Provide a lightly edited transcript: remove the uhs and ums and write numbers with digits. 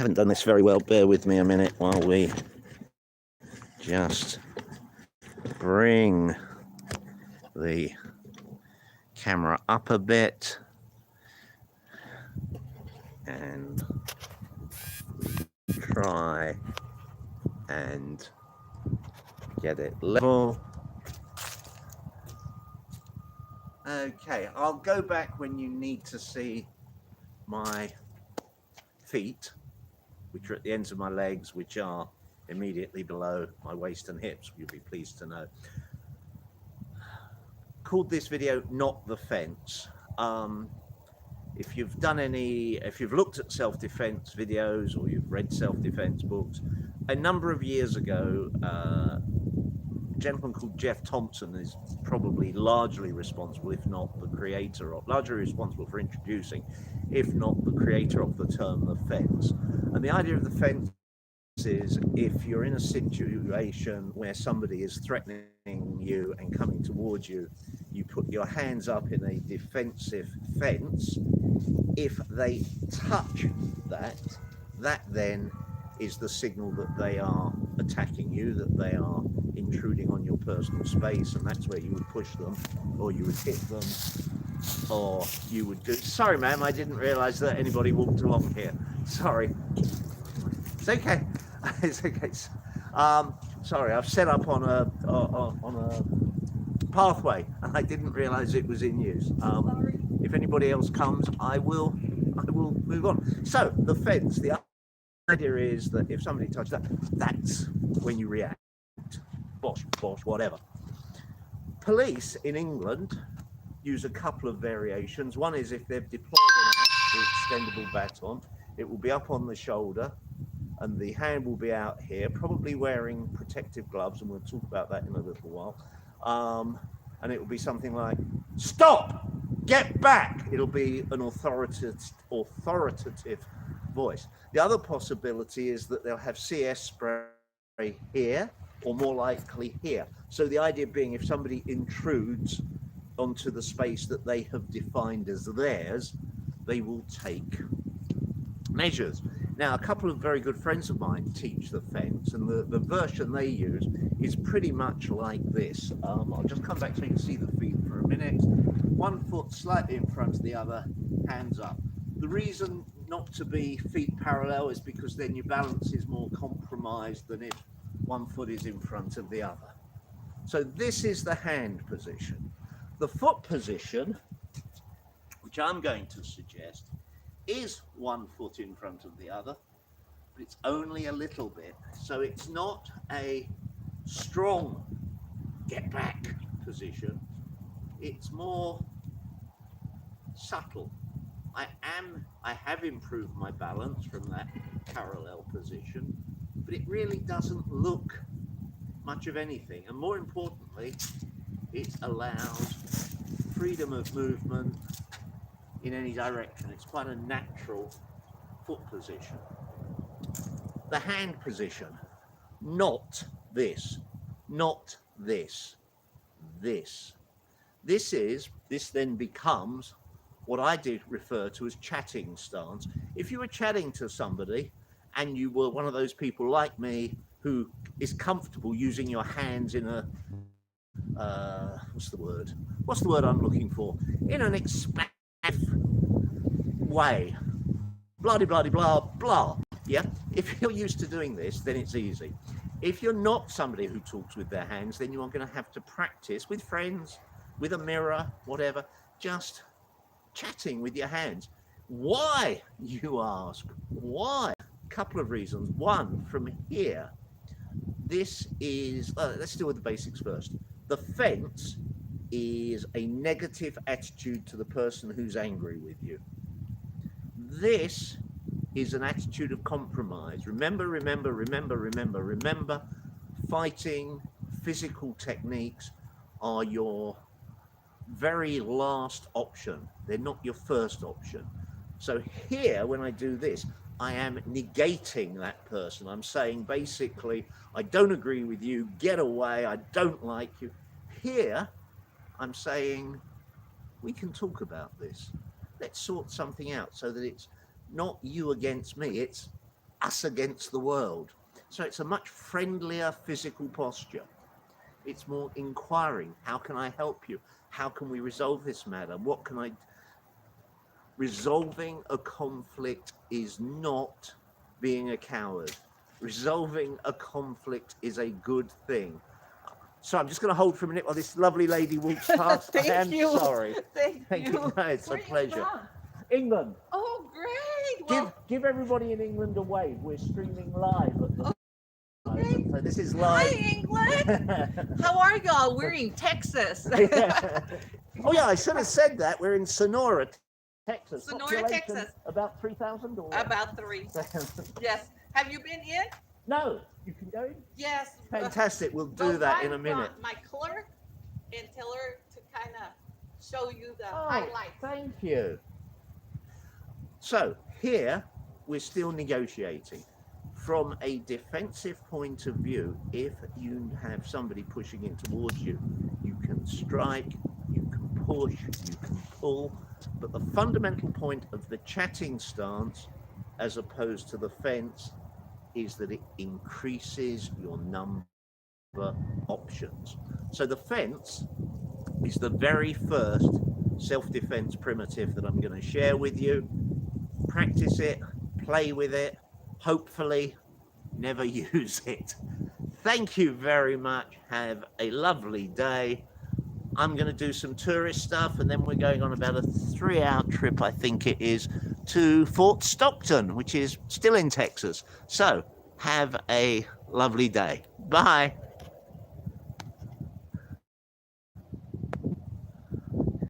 haven't done this very well. Bear with me a minute while we just bring the camera up a bit and try and get it level. Okay, I'll go back when you need to see my feet, which are at the ends of my legs, which are immediately below my waist and hips, you'll be pleased to know. Called this video Not the Fence. If you've looked at self-defense videos or you've read self-defense books, a number of years ago, a gentleman called Jeff Thompson is probably largely responsible, if not the creator of, largely responsible for introducing, if not the creator of the term the fence. And the idea of the fence is if you're in a situation where somebody is threatening you and coming towards you, you put your hands up in a defensive fence. If they touch that then is the signal that they are attacking you, that they are intruding on your personal space, and that's where you would push them, or you would hit them, or you would do... Sorry, ma'am, I didn't realize that anybody walked along here. Sorry. It's okay. It's okay. Sorry, I've set up on a pathway, and I didn't realize it was in use. If anybody else comes, I will move on. So the fence, the idea is that if somebody touches that, that's when you react. Bosh, whatever. Police in England use a couple of variations. One is if they've deployed an extendable baton, it will be up on the shoulder and the hand will be out here, probably wearing protective gloves, and we'll talk about that in a little while. And it will be something like, "Stop! Get back!" It'll be an authoritative voice. The other possibility is that they'll have CS spray here, or more likely here. So the idea being, if somebody intrudes onto the space that they have defined as theirs, they will take measures. Now, a couple of very good friends of mine teach the fence, and the version they use is pretty much like this. I'll just come back so you can see the feet for a minute. One foot slightly in front of the other, hands up. The reason not to be feet parallel is because then your balance is more compromised than if one foot is in front of the other. So this is the hand position. The foot position, which I'm going to suggest, is 1 foot in front of the other, but it's only a little bit. So it's not a strong get back position. It's more subtle. I have improved my balance from that parallel position, but it really doesn't look much of anything. And more importantly, it allows freedom of movement in any direction. It's quite a natural foot position. The hand position, not this, not this, this. This then becomes what I did refer to as chatting stance. If you were chatting to somebody and you were one of those people like me who is comfortable using your hands in a, what's the word I'm looking for? In an expansive way, blah, blah, blah, blah. Yeah, if you're used to doing this, then it's easy. If you're not somebody who talks with their hands, then you are going to have to practice with friends, with a mirror, whatever, just chatting with your hands. Why, you ask? Why? A couple of reasons. One, from here, this is, let's deal with the basics first. The fence is a negative attitude to the person who's angry with you. This is an attitude of compromise. Remember, fighting, physical techniques are your very last option. They're not your first option. So here, when I do this, I am negating that person. I'm saying basically, I don't agree with you, get away, I don't like you. Here, I'm saying, we can talk about this. Let's sort something out so that it's not you against me, it's us against the world. So it's a much friendlier physical posture. It's more inquiring. How can I help you? How can we resolve this matter? What can I... Resolving a conflict is not being a coward. Resolving a conflict is a good thing. So I'm just going to hold for a minute while this lovely lady walks past. Thank I am you. sorry. Thank you. No, it's Where a are you pleasure. from? England. Oh, great. Well, Give everybody in England a wave. We're streaming live at the okay. moment. So this is Hi, live. England. How are y'all? We're in Texas. Oh yeah, I should have said that. We're in Sonora, Texas. Sonora, Population Texas. About 3,000 or About 3. Yes. Have you been in? No, you can go in. Yes. Fantastic. We'll Go do that in a find minute. my clerk and tell her to kind of show you the Oh, highlights. thank you. So here we're still negotiating. From a defensive point of view, if you have somebody pushing in towards you, you can strike, you can push, you can pull, but the fundamental point of the chatting stance, as opposed to the fence, is that it increases your number of options. So the fence is the very first self-defense primitive that I'm going to share with you. Practice it, play with it, hopefully never use it. Thank you very much. Have a lovely day. I'm going to do some tourist stuff, and then we're going on about a 3-hour trip, I think it is, to Fort Stockton, which is still in Texas. So have a lovely day. Bye.